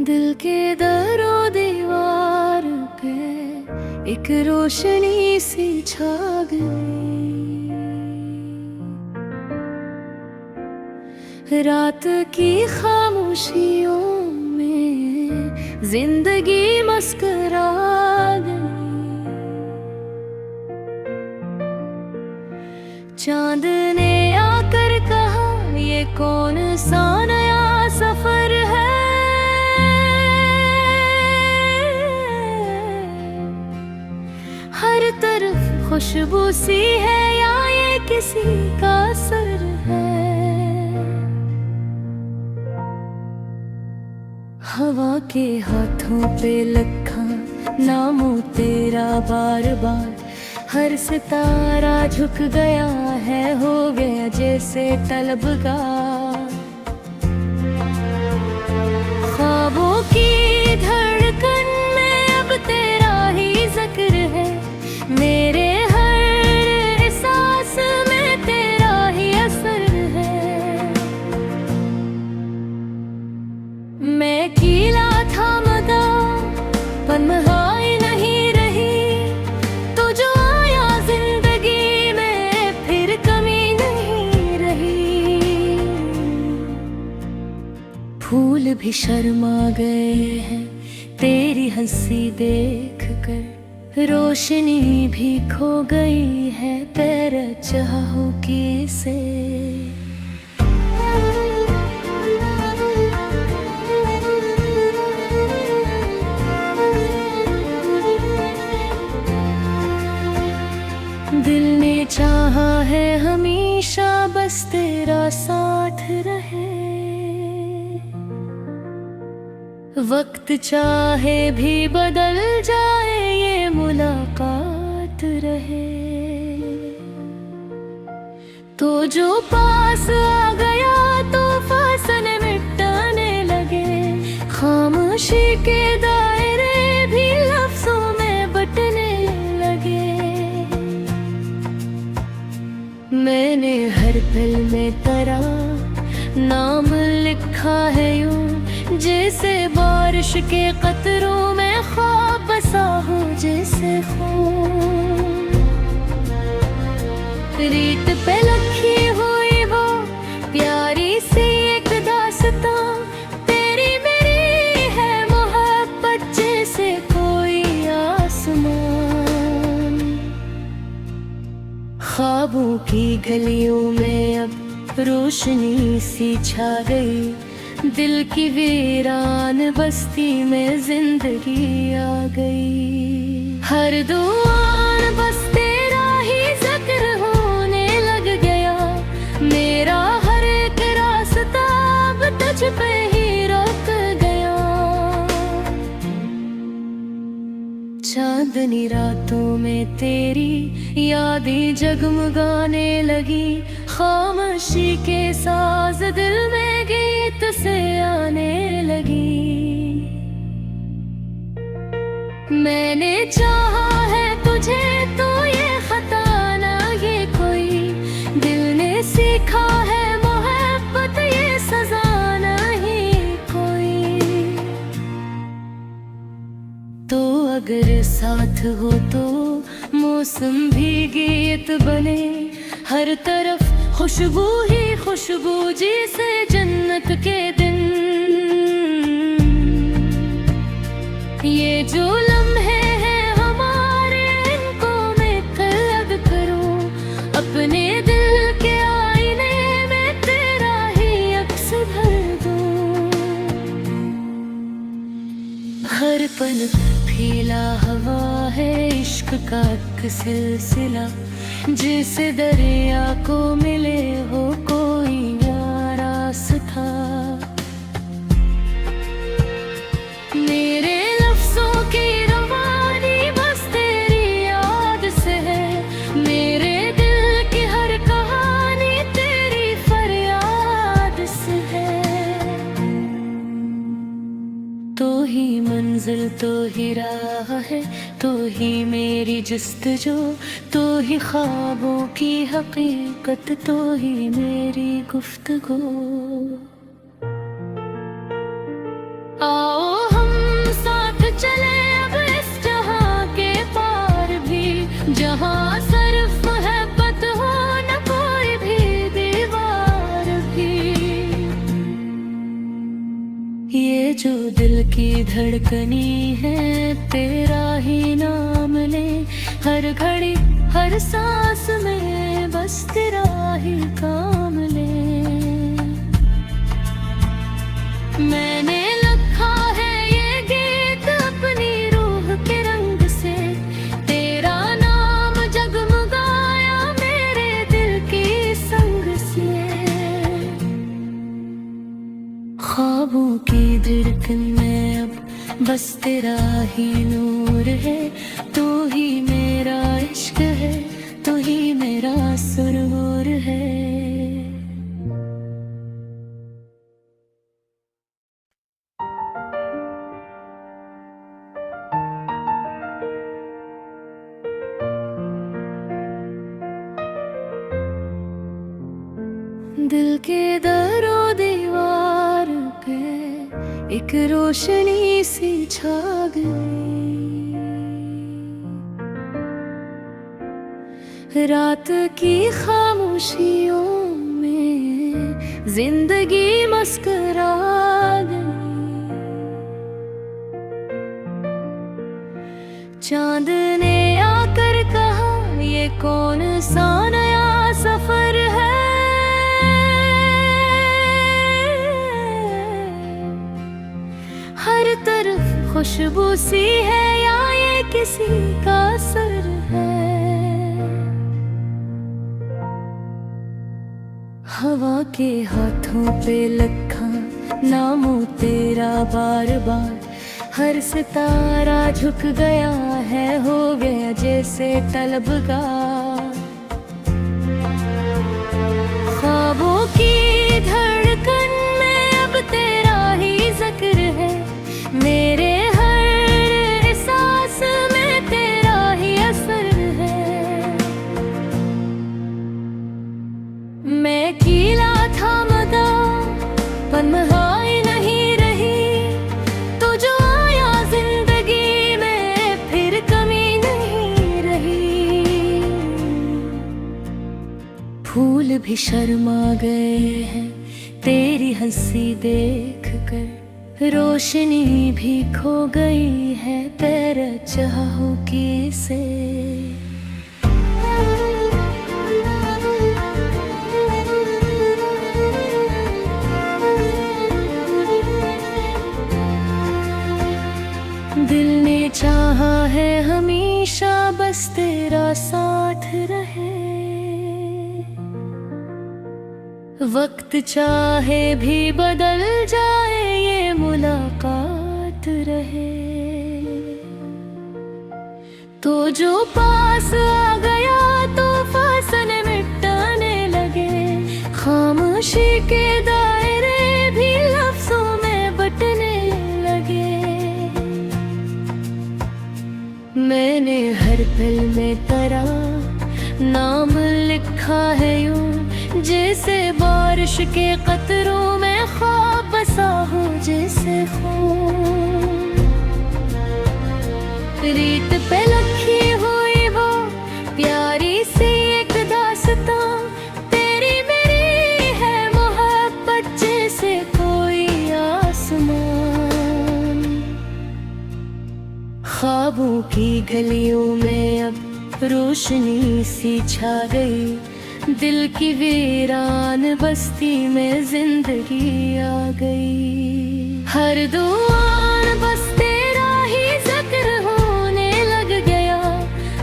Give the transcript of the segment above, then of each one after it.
दिल के दरो दीवार पे एक रोशनी सी छा गई। रात की खामोशियों में जिंदगी मुस्कुरा गई। चांद ने आकर कहा ये कौन सा नया सफर है। हर तरफ खुशबू सी है या ये किसी का सर है। हवा के हाथों पे लिखा नामों तेरा बार बार। हर सितारा झुक गया है, हो गया जैसे तलबगार। ख्वाबों की धड़कन में अब तेरा ही जिक्र है। मेरे हर एहसास में तेरा ही असर है। मैं कीला था मदा पन्हाई नहीं रही। तो जो आया जिंदगी में फिर कमी नहीं रही। फूल भी शर्मा गए हैं तेरी हंसी देख कर। रोशनी भी खो गई है तेरे चाहों से। दिल ने चाहा है हमेशा बस तेरा साथ रहे। वक्त चाहे भी बदल जाए ये मुलाकात रहे। तो जो पास आ गया तो फासले मिटाने लगे। खामोशी के दायरे भी लफ्जों में बटने लगे। मैंने हर पल में तेरा नाम लिखा है यूं जैसे बारिश के कतरों में ख्वाब बसा हो जैसे खून। रीत पे लखी हुई वो प्यारी सी एक दास्तां। तेरी मेरी है मोहब्बत जैसे कोई आसमान। ख्वाबों की गलियों में अब रोशनी सी छा गई। दिल की वीरान बस्ती में जिंदगी आ गई। हर दुआन बस तेरा ही जिक्र होने लग गया। मेरा हर एक रास्ता अब तुझ पे ही रुक गया। चांदनी रातों में तेरी यादें जगमगाने लगी। खामोशी के साज दिल में गीत से आने लगी। मैंने चाहा है तुझे तो ये खता ना ये कोई। दिल ने सीखा है मोहब्बत ये सजा नहीं कोई। तो अगर साथ हो तो मौसम भी गीत बने। हर तरफ खुशबू ही खुशबू जैसे जन्नत के दिन। ये जो लम्हे हैं हमारे इनको मैं कैद करूं। अपने दिल के आईने में तेरा ही अक्स भर दूं। हर पल फीला हवा है इश्क का एक सिलसिला। जिसे दरिया को मिले हो कोई रास्ता। मेरे लफ्जों की रवानी बस तेरी याद से है। मेरे दिल की हर कहानी तेरी फरियाद से है। तो ही मंजिल तो ही राह है, तो ही मेरी जुस्तजू, तो ही ख्वाबों की हकीकत, तो ही मेरी गुफ्तगू। आओ की धड़कनी है तेरा ही नाम ले, हर घड़ी हर सांस में बस तेरा ही काम ले। मैंने लिखा है ये गीत अपनी रूह के रंग से, तेरा नाम जगमगाया मेरे दिल की संग से। ख्वाबों की धड़कन में अब बस तेरा ही नूर है, तू ही मेरा इश्क है, तू ही मेरा सुरूर है। दिल के दरो दीवार पे एक रोशनी सी छा गई, रात की खामोशियों में जिंदगी मुस्कुरा गई। चांद ने आकर कहा ये कौन सा नया सफर है, हर तरफ खुशबू सी है या ये किसी का सर है। हवा के हाथों पे लिखा नामो तेरा बार बार, हर सितारा झुक गया है, हो गया जैसे तलबगार। ख्वाबों की धड़कन में अब तेरा ही जिक्र है, मेरे हर एहसास में तेरा ही असर है। मैं कीला था मदा पनहाई नहीं रही, तो जो आया जिंदगी में फिर कमी नहीं रही। फूल भी शर्मा गए हैं तेरी हंसी देख कर, रोशनी भी खो गई है तेरे चाहों से। दिल ने चाहा है हमेशा बस तेरा साथ रहे, वक्त चाहे भी बदल जाए ये मुलाकात रहे। तो जो पास आ गया तो फासले मिटाने लगे, खामोशी के दायरे भी लफ्जों में बटने लगे। मैंने हर पल में तेरा नाम लिखा है यूं, जैसे बारिश के कतरों में ख्वाब बसा हो जैसे खून। रीत पे लिखी हुई वो प्यारी सी एक दास्तां, तेरी मेरी है मोहब्बत जैसे कोई आसमान। ख्वाबों की गलियों में अब रोशनी सी छा गई, दिल की वीरान बस्ती में जिंदगी आ गई। हर दुआन बस तेरा ही जिक्र होने लग गया,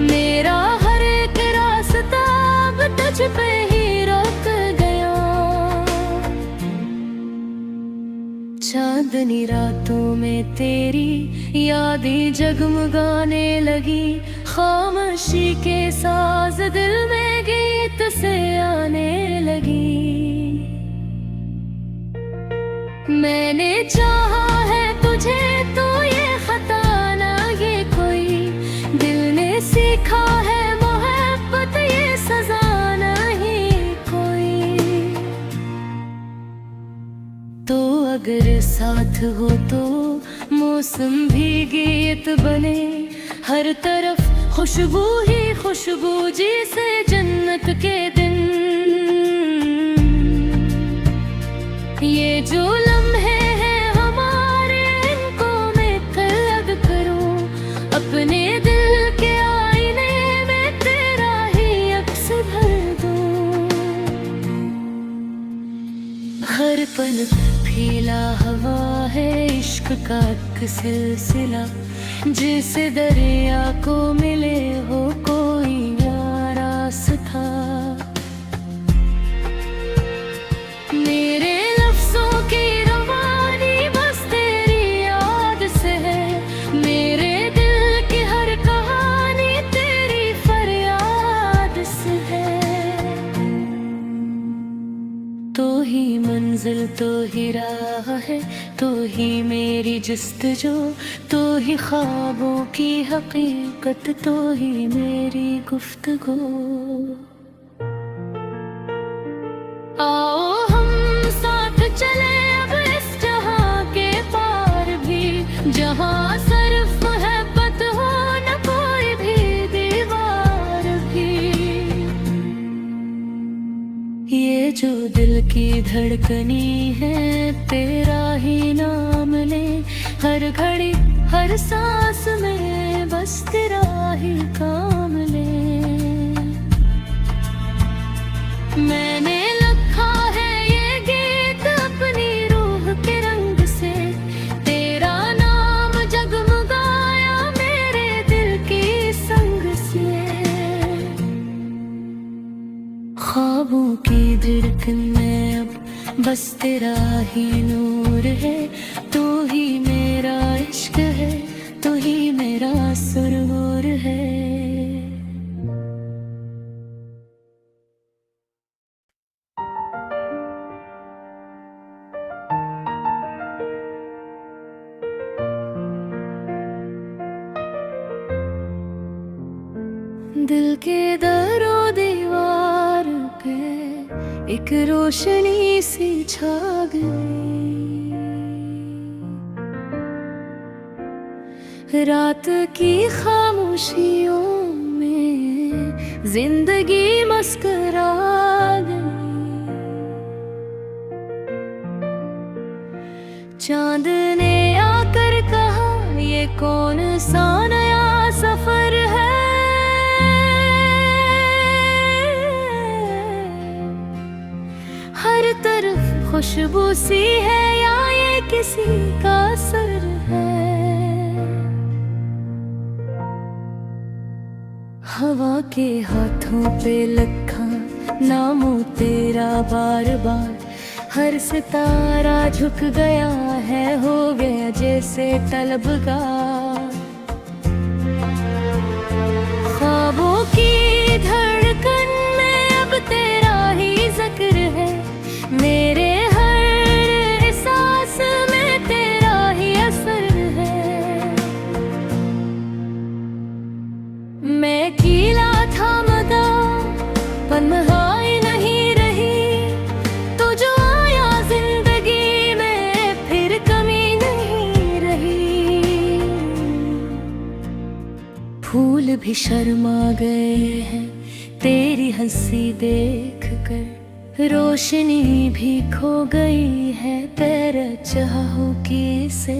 मेरा हर एक रास्ता अब तुझ पे ही रुक गया। चांदनी रातों में तेरी यादें जगमगाने लगी, खामोशी के साज दिल में गीत से आने लगी। मैंने चाहा है तुझे तो ये खता ना ये कोई, दिल ने सीखा है मोहब्बत ये सजा नहीं कोई। तो अगर साथ हो तो मौसम भी गीत बने, हर तरफ खुशबू ही खुशबू जैसे जन्नत के दिन। ये जो लम्हे हैं हमारे इनको पल फीला हवा है इश्क का एक सिलसिला, जिस दरिया को मिले हो कोई नया रास्ता। मेरे लफ्जों की रवानी बस तेरी याद से है, मेरे दिल की हर कहानी तेरी फरियाद से है। तो ही मंजिल तो ही राह है, तो ही मेरी जस्तजू, तो ही ख्वाबों की हकीकत, तो ही मेरी गुफ्तगू। आओ हम साथ चले अब इस जहां के पार भी, जहां सिर्फ मोहब्बत हो न कोई भी दीवार भी। ये जो दिल की धड़कनी है तेरा ही नाम ले, हर घड़ी हर सांस में बस तेरा ही काम ले। मैंने लिखा है ये गीत अपनी रूह के रंग से, तेरा नाम जगमगाया मेरे दिल की संग से। ख्वाबों की धड़कन में अब बस तेरा ही नूर है, तू ही मेरा इश्क है, तू ही मेरा सुरूर है। दिल के दरो दीवार पे एक रोशनी सी छा गई, रात की खामोशियों में जिंदगी मुस्कुरा गई। चांद ने आकर कहा ये कौन सा नया सफर है, हर तरफ खुशबू सी है या ये किसी का सर है। हवा के हाथों पे लिखा नामों तेरा बार बार, हर सितारा झुक गया है हो गया जैसे तलबगार। ख्वाबों की धड़कन में अब तेरा ही जिक्र है, मेरे हर एहसास में तेरा ही असर है। मैं कीला था मदा पनमहाई नहीं रही, तो जो आया जिंदगी में फिर कमी नहीं रही। फूल भी शर्मा गए हैं तेरी हंसी देख कर, रोशनी भी खो गई है तेरे चाहों से।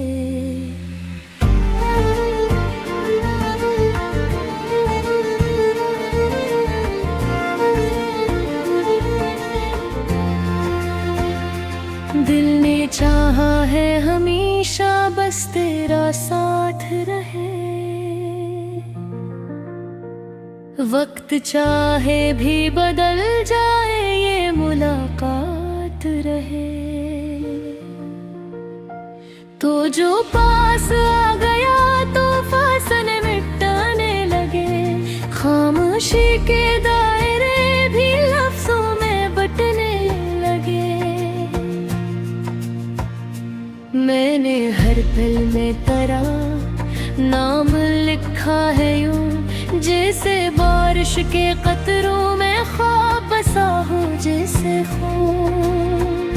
दिल ने चाहा है हमेशा बस तेरा साथ रहे, वक्त चाहे भी बदल जाए ये मुलाकात रहे। तो जो पास आ गया तो फासले मिटाने लगे, खामोशी के दायरे भी लफ्जों में बटने लगे। मैंने हर पल में तेरा नाम लिखा है यूं, जैसे बारिश के कतरों में ख्वाब बसा हो जैसे खून।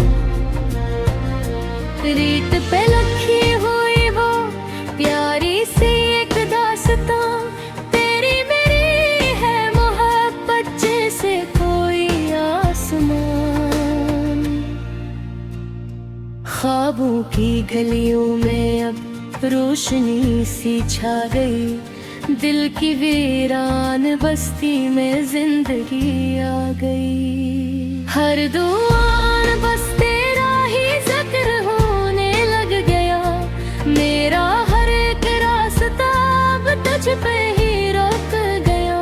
रीत पे लखी हुई वो प्यारी सी एक दास्तां, तेरी मेरी है मोहब्बत जैसे कोई आसमान। ख्वाबों की गलियों में अब रोशनी सी छा गई, दिल की वीरान बस्ती में जिंदगी आ गई। हर दुआन बस तेरा ही पे ही रुक गया।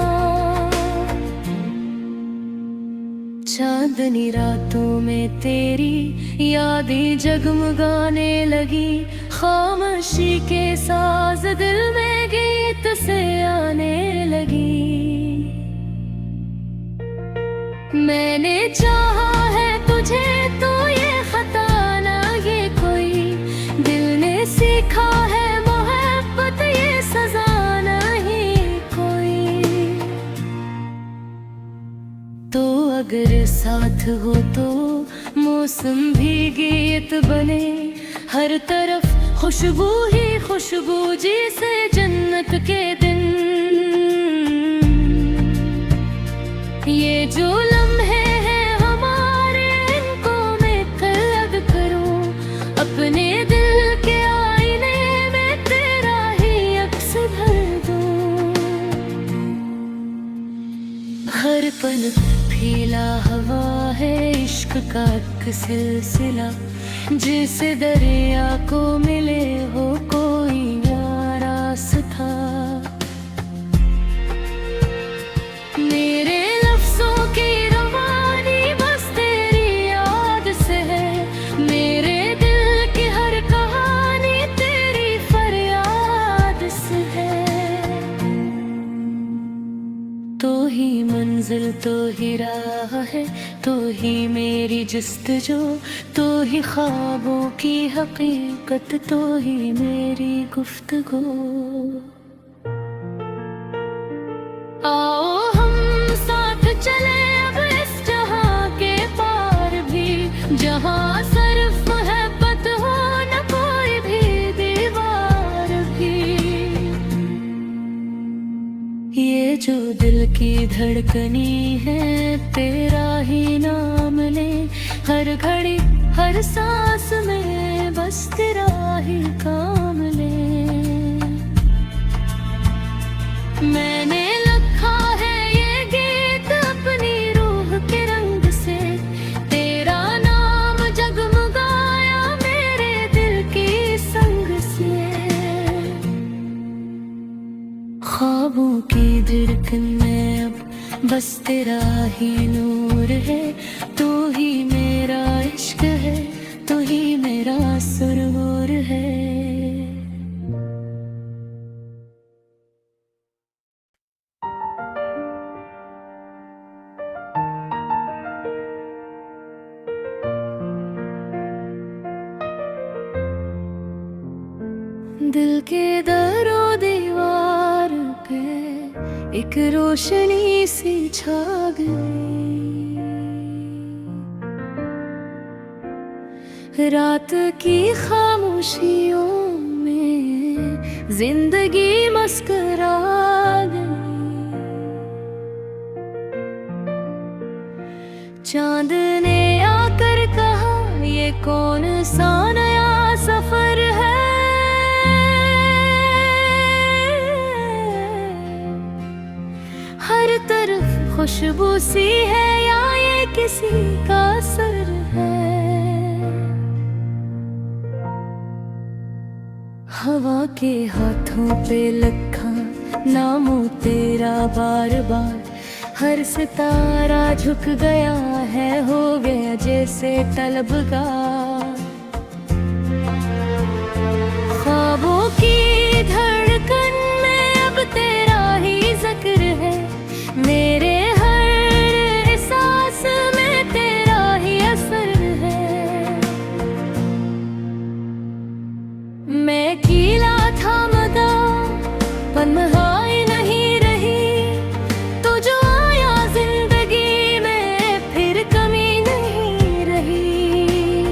चांदनी रातों में तेरी यादें जगमगाने लगी, खामोशी के साज दिल में गीत से आने लगी। मैंने चाहा है तुझे तो ये खता ना ये कोई, दिल ने सीखा है मोहब्बत ये सजा नहीं कोई। तो अगर साथ हो तो मौसम भी गीत बने, हर तरफ खुशबू ही खुशबू जैसे जन्नत के दिन। ये जो लम्हे हैं हमारे इनको मैं कैद करूं, अपने दिल के आईने में तेरा ही अक्स भर दूं। हर पल फीला हवा है इश्क का एक सिलसिला, जिस दरिया को मिले हो कोई रास्ता। मेरे लफ्जों की रवानी बस तेरी याद से है, मेरे दिल की हर कहानी तेरी फरियाद से है। तो ही मंजिल तो ही राह है, तो ही मेरी जस्तजू, तो ही ख्वाबों की हकीकत, तो ही मेरी गुफ्तगू। आओ हम साथ चले अब इस जहां के पार भी, जहां सिर्फ मोहब्बत हो न कोई भी दीवार भी। ये जो दिल की धड़कनी है तेरा ही नाम ले, हर घड़ी हर सांस में बस तेरा ही काम ले। मैंने लिखा है ये गीत अपनी रूह के रंग से, तेरा नाम जगमगाया मेरे दिल की संग से। ख्वाबों की धड़कन में अब बस तेरा ही नूर है, तू ही मेरा इश्क है, तू ही मेरा सुरूर है। दिल के दरो दीवार पे एक रोशनी सी छा गई, रात की खामोशियों में जिंदगी मुस्कुरा गई। चांद ने आकर कहा ये कौन सा नया सफर है, हर तरफ खुशबू सी है या ये किसी का सर है। हवा के हाथों पे लिखा नामों तेरा बार बार, हर सितारा झुक गया है हो गया जैसे तलबगार। ख्वाबों की धड़कन में अब तेरा ही जिक्र है, मेरे हर एहसास में तेरा ही असर है। मैं कीला था मदा पनहाई नहीं रही, तो जो आया जिंदगी में फिर कमी नहीं रही।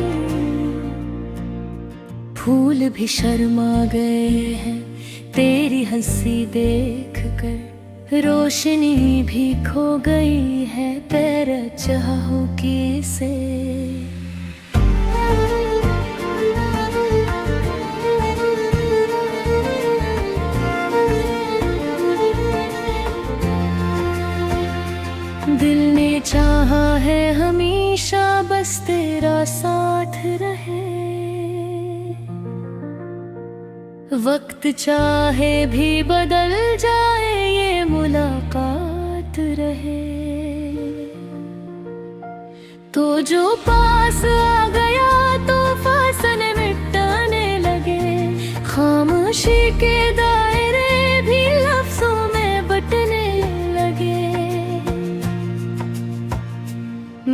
फूल भी शर्मा गए हैं तेरी हंसी देख कर, रोशनी भी खो गई है तेरे चाहों की से। दिल ने चाहा है हमेशा बस तेरा साथ रहे, वक्त चाहे भी बदल जाए, ये मुलाकात रहे। तो जो पास आ गया तो फासले मिटाने लगे, खामोशी के दायरे भी लफ्जों में बटने लगे।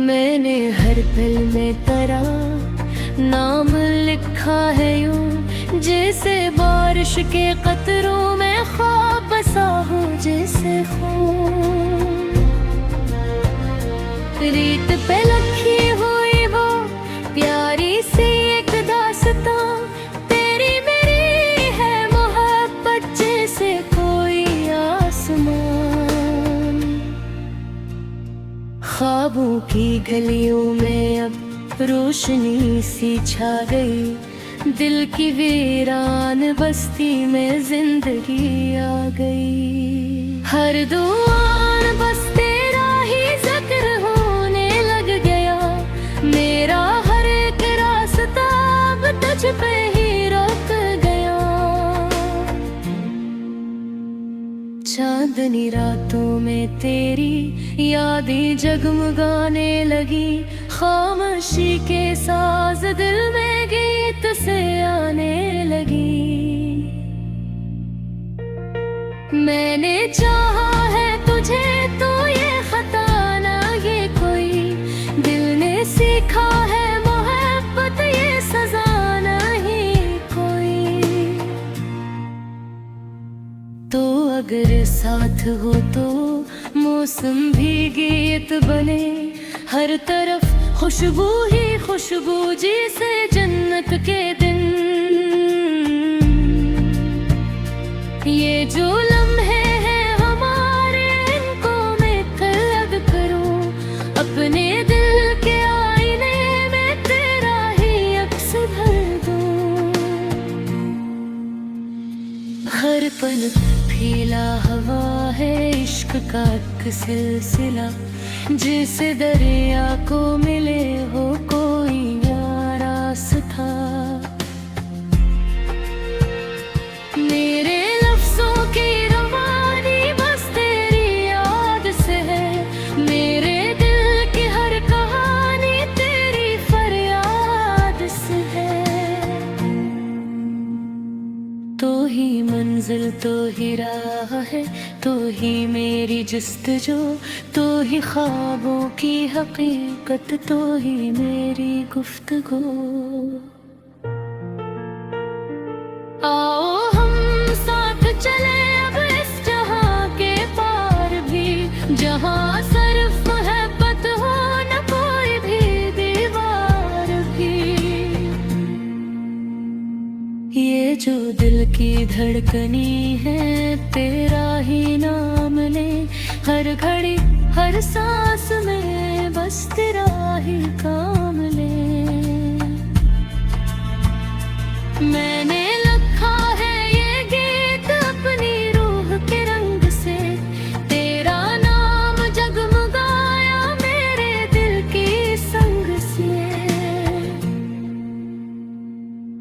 मैंने हर पल में तेरा नाम लिखा है यूं, जैसे बारिश के कतरों में ख्वाब बसा हो, जैसे खून रीत पे लखी हुई वो प्यारी सी एक दास्तां, तेरी मेरी है मोहब्बत जैसे कोई आसमान। ख्वाबों की गलियों में अब रोशनी सी छा गई, दिल की वीरान बस्ती में जिंदगी आ गई। हर दुआन बस तेरा ही जिक्र होने लग गया, मेरा हर एक रास्ता अब तुझ पे ही रुक गया। चांदनी रातों में तेरी यादें जगमगाने लगी, खामोशी के साज दिल में गीत से आने लगी। मैंने चाहा है तुझे तो ये खता ना ये कोई, दिल ने सीखा है मोहब्बत ये सजा नहीं कोई। तो अगर साथ हो तो मौसम भी गीत बने, हर तरफ खुशबू ही खुशबू जैसे जन्नत के दिन। ये जो लम्हे हैं हमारे, इनको मैं तलब करूं, अपने दिल के आईने में तेरा ही अक्स भर दूं। हर पल फीला हवा है इश्क का एक सिलसिला, जिसे दरिया को मिले हो कोई रास्ता। मेरे लफ्जों की रवानी बस तेरी याद से है, मेरे दिल की हर कहानी तेरी फरियाद से है। तो ही मंजिल तो ही राह है, तो ही मेरी जुस्तजू, तो ही ख्वाबों की हकीकत, तो ही मेरी गुफ्तगू। आओ हम साथ चले अब इस जहां के पार भी, जहां सिर्फ मोहब्बत हो न कोई भी दीवार भी। ये जो दिल की धड़कनी है तेरा ही नाम ले, हर घड़ी हर सांस में बस तेरा ही काम ले। मैंने लिखा है ये गीत अपनी रूह के रंग से, तेरा नाम जगमगाया मेरे दिल की संग से।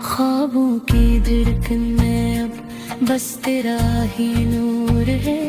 ख्वाबों की धड़कन में अब बस तेरा ही नूर है,